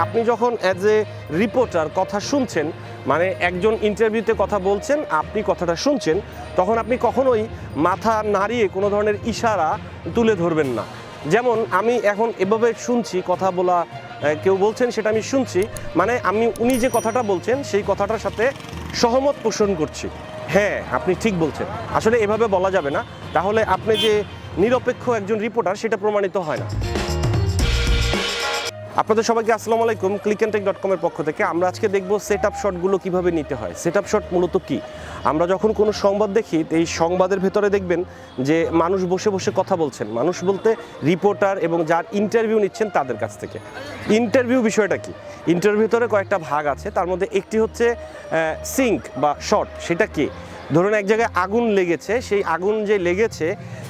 আপনি যখন as a reporter কথা শুনছেন, মানে একজন ইন্টারভিউতে কথা বলছেন, আপনি কথাটা শুনছেন, তখন আপনি কখনোই মাথা নাড়িয়ে কোনো ধরনের ইশারা তুলে ধরবেন না। যেমন আমি এখন এভাবে শুনছি কথা বলা, কেউ বলছেন সেটা আমি শুনছি, মানে উনি যে কথাটা বলছেন সেই কথাটার সাথে সহমত পোষণ করছি। হ্যাঁ, আপনি ঠিক বলছেন। আসলে এভাবে বলা যাবে না, তাহলে আপনি যে নিরপেক্ষ একজন রিপোর্টার সেটা প্রমাণিত হয় না। আপনাদের সবাইকে আসসালামু আলাইকুম। clickandtech.com-এর পক্ষ থেকে আমরা আজকে দেখব সেট আপ শটগুলো কীভাবে নিতে হয়। সেট আপ শট মূলত কি? আমরা যখন কোনো সংবাদ দেখি, এই সংবাদের ভেতরে দেখবেন যে মানুষ বসে বসে কথা বলছেন। মানুষ বলতে রিপোর্টার এবং যার ইন্টারভিউ নিচ্ছেন তাদের কাছ থেকে। ইন্টারভিউ বিষয়টা কি? ইন্টারভিউ ভিতরে কয়েকটা ভাগ আছে, তার মধ্যে একটি হচ্ছে সিঙ্ক বা শট। সেটা কি? ধরুন এক জায়গায় আগুন লেগেছে, সেই আগুন যে লেগেছে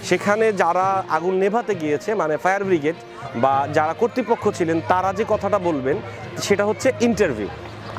সেখানে যারা আগুন নেভাতে গিয়েছে, মানে ফায়ার ব্রিগেড বা যারা কর্তৃপক্ষ ছিলেন, তারা যে কথাটা বলবেন সেটা হচ্ছে ইন্টারভিউ।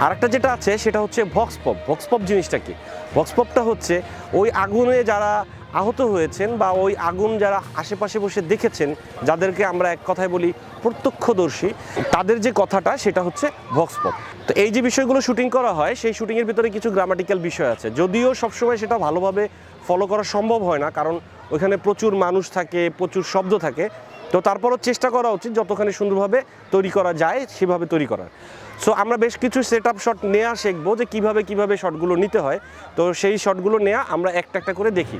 আরেকটা যেটা আছে সেটা হচ্ছে ভক্স পপ। ভক্স পপ জিনিসটা কি? ভক্স পপটা হচ্ছে ওই আগুনে যারা আহত হয়েছেন বা ওই আগুন যারা আশেপাশে বসে দেখেছেন, যাদেরকে আমরা এক কথায় বলি প্রত্যক্ষদর্শী, তাদের যে কথাটা সেটা হচ্ছে ভক্স পপ। তো এই যে বিষয়গুলো শুটিং করা হয়, সেই শুটিংয়ের ভিতরে কিছু গ্রামাটিক্যাল বিষয় আছে, যদিও সবসময় সেটা ভালোভাবে ফলো করা সম্ভব হয় না, কারণ ওইখানে প্রচুর মানুষ থাকে, প্রচুর শব্দ থাকে। তো তারপরও চেষ্টা করা উচিত যতখানি সুন্দরভাবে তৈরি করা যায় সেভাবে তৈরি করার। সো আমরা বেশ কিছু সেট আপ শট নেওয়া শিখবো যে কীভাবে শটগুলো নিতে হয়। তো সেই শটগুলো নেওয়া আমরা একটা একটা করে দেখি।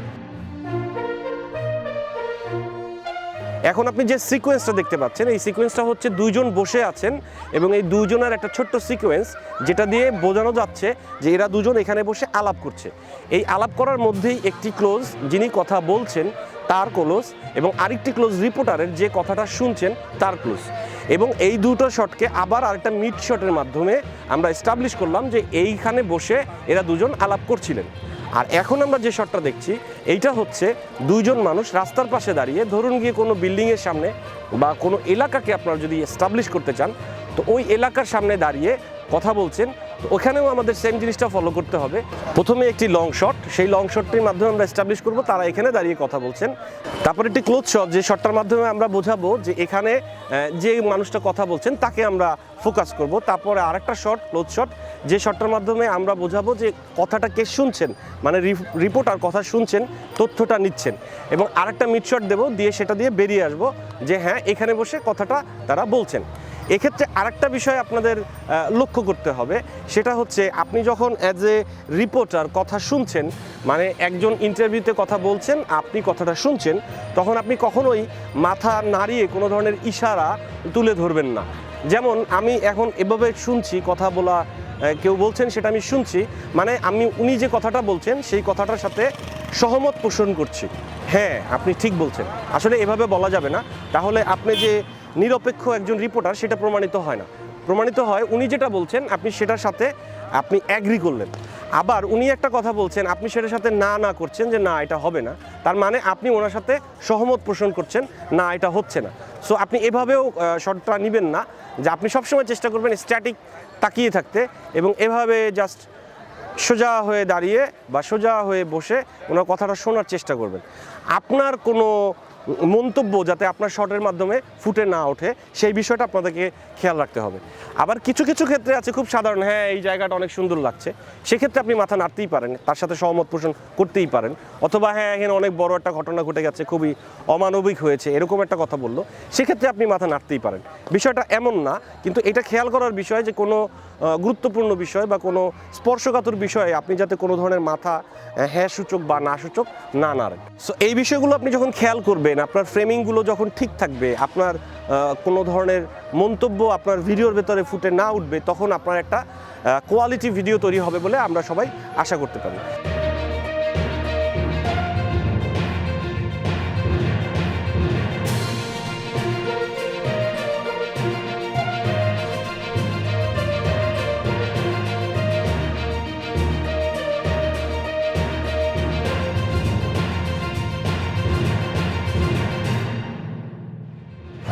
এখন আপনি যে সিকোয়েন্সটা দেখতে পাচ্ছেন, এই সিকোয়েন্সটা হচ্ছে দুইজন বসে আছেন এবং এই দুইজনের একটা ছোট্ট সিকোয়েন্স, যেটা দিয়ে বোঝানো যাচ্ছে যে এরা দুজন এখানে বসে আলাপ করছে। এই আলাপ করার মধ্যেই একটি ক্লোজ, যিনি কথা বলছেন তার ক্লোজ, এবং আরেকটি ক্লোজ রিপোর্টারের যে কথাটা শুনছেন তার ক্লোজ। এবং এই দুটো শটকে আবার আরেকটা মিড শটের মাধ্যমে আমরা এস্টাবলিশ করলাম যে এইখানে বসে এরা দুজন আলাপ করছিলেন। আর এখন আমরা যে শটটা দেখছি, এইটা হচ্ছে দুইজন মানুষ রাস্তার পাশে দাঁড়িয়ে, ধরুন গিয়ে কোনো বিল্ডিংয়ের সামনে বা কোনো এলাকাকে আপনারা যদি এস্টাবলিশ করতে চান, তো ওই এলাকার সামনে দাঁড়িয়ে কথা বলছেন। তো ওখানেও আমাদের সেম জিনিসটা ফলো করতে হবে। প্রথমে একটি লং শট, সেই লং শটটির মাধ্যমে আমরা এস্টাবলিশ করব তারা এখানে দাঁড়িয়ে কথা বলছেন। তারপর একটি ক্লোজ শট, যে শটটার মাধ্যমে আমরা বোঝাবো যে এখানে যে মানুষটা কথা বলছেন তাকে আমরা ফোকাস করব। তারপরে আরেকটা শট, ক্লোজ শট, যে শটটার মাধ্যমে আমরা বোঝাবো যে কথাটা কে শুনছেন, মানে রিপোর্টার কথা শুনছেন, তথ্যটা নিচ্ছেন। এবং আরেকটা মিড শট দেবো, দিয়ে সেটা দিয়ে বেরিয়ে আসবো যে হ্যাঁ এখানে বসে কথাটা তারা বলছেন। এক্ষেত্রে আরেকটা বিষয় আপনাদের লক্ষ্য করতে হবে, সেটা হচ্ছে আপনি যখন অ্যাজ এ রিপোর্টার কথা শুনছেন, মানে একজন ইন্টারভিউতে কথা বলছেন, আপনি কথাটা শুনছেন, তখন আপনি কখনোই মাথা নাড়িয়ে কোনো ধরনের ইশারা তুলে ধরবেন না। যেমন আমি এখন এভাবে শুনছি কথা বলা, কেউ বলছেন সেটা আমি শুনছি, মানে উনি যে কথাটা বলছেন সেই কথাটার সাথে সহমত পোষণ করছি। হ্যাঁ, আপনি ঠিক বলছেন। আসলে এভাবে বলা যাবে না, তাহলে আপনি যে নিরপেক্ষ একজন রিপোর্টার সেটা প্রমাণিত হয় না। প্রমাণিত হয় উনি যেটা বলছেন আপনি সেটার সাথে আপনি অ্যাগ্রি করলেন, আবার উনি একটা কথা বলছেন আপনি সেটার সাথে না করছেন যে না এটা হবে না, তার মানে আপনি ওনার সাথে সহমত পোষণ করছেন, না এটা হচ্ছে না। সো আপনি এভাবেও শটটা নেবেন না, যে আপনি সবসময় চেষ্টা করবেন স্ট্যাটিক তাকিয়ে থাকতে এবং এভাবে জাস্ট সোজা হয়ে দাঁড়িয়ে বা সোজা হয়ে বসে ওনার কথাটা শোনার চেষ্টা করবেন। আপনার কোনো মন্তব্য যাতে আপনার শটের মাধ্যমে ফুটে না ওঠে, সেই বিষয়টা আপনাদেরকে খেয়াল রাখতে হবে। আবার কিছু ক্ষেত্রে আছে খুব সাধারণ, হ্যাঁ এই জায়গাটা অনেক সুন্দর লাগছে, সেক্ষেত্রে আপনি মাথা নাড়তেই পারেন, তার সাথে সহমত পোষণ করতেই পারেন। অথবা হ্যাঁ এখানে অনেক বড় একটা ঘটনা ঘটে গেছে, খুবই অমানবিক হয়েছে, এরকম একটা কথা বললো, সেক্ষেত্রে আপনি মাথা নাড়তেই পারেন। বিষয়টা এমন না, কিন্তু এটা খেয়াল করার বিষয় যে কোনো গুরুত্বপূর্ণ বিষয় বা কোনো স্পর্শকাতর বিষয়ে আপনি যাতে কোনো ধরনের মাথা হ্যাঁ সূচক বা না সূচক না নাড়েন। সো এই বিষয়গুলো আপনি যখন খেয়াল করবেন, আপনার ফ্রেমিংগুলো যখন ঠিক থাকবে, আপনার কোনো ধরনের মন্তব্য আপনার ভিডিওর ভেতরে ফুটে না উঠবে, তখন আপনার একটা কোয়ালিটি ভিডিও তৈরি হবে বলে আমরা সবাই আশা করতে পারি।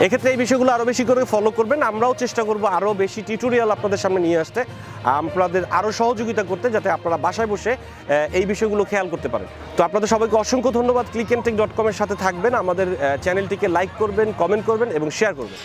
এক্ষেত্রে এই বিষয়গুলো আরও বেশি করে ফলো করবেন। আমরাও চেষ্টা করব আরও বেশি টিউটোরিয়াল আপনাদের সামনে নিয়ে আসতে, আপনাদের আরও সহযোগিতা করতে, যাতে আপনারা বাসায় বসে এই বিষয়গুলো খেয়াল করতে পারেন। তো আপনাদের সবাইকে অসংখ্য ধন্যবাদ। clickandtech.com-এর সাথে থাকবেন, আমাদের চ্যানেলটিকে লাইক করবেন, কমেন্ট করবেন এবং শেয়ার করবেন।